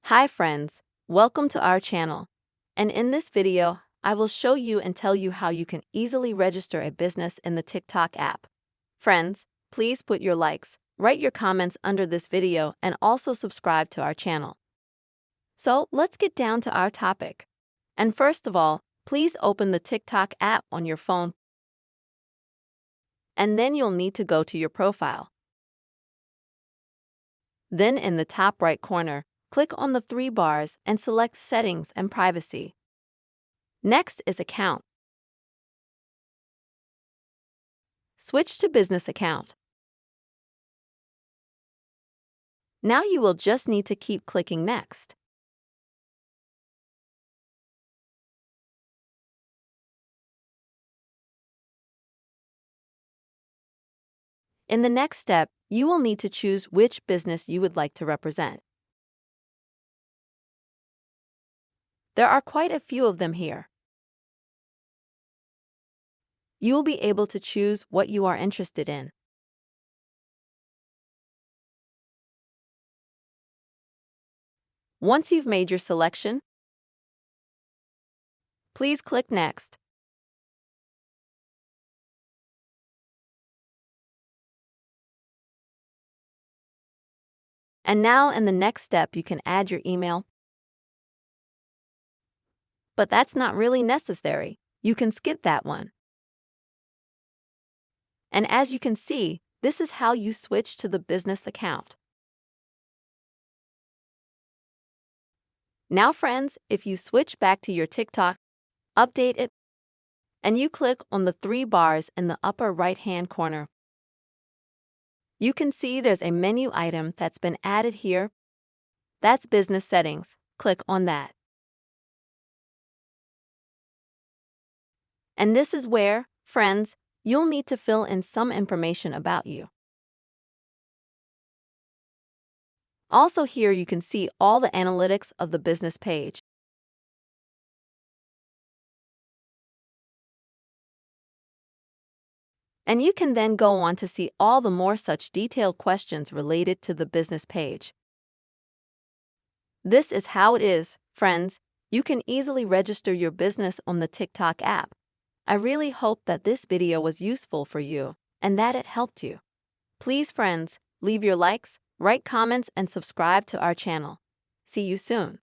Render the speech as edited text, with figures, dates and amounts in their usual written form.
Hi friends, welcome to our channel. And in this video, I will show you and tell you how you can easily register a business in the TikTok app. Friends, please put your likes, write your comments under this video and also subscribe to our channel. So let's get down to our topic. And first of all, please open the TikTok app on your phone. And then you'll need to go to your profile. Then in the top right corner, click on the three bars and select Settings and Privacy. Next is Account. Switch to Business Account. Now you will just need to keep clicking Next. In the next step, you will need to choose which business you would like to represent. There are quite a few of them here. You will be able to choose what you are interested in. Once you've made your selection, please click Next. And now in the next step, you can add your email. But that's not really necessary. You can skip that one. And as you can see, this is how you switch to the business account. Now friends, if you switch back to your TikTok, update it, and you click on the three bars in the upper right-hand corner, you can see there's a menu item that's been added here. That's Business Settings. Click on that. And this is where, friends, you'll need to fill in some information about you. Also here you can see all the analytics of the business page. And you can then go on to see all the more such detailed questions related to the business page. This is how it is, friends. You can easily register your business on the TikTok app. I really hope that this video was useful for you and that it helped you. Please, friends, leave your likes, write comments, and subscribe to our channel. See you soon.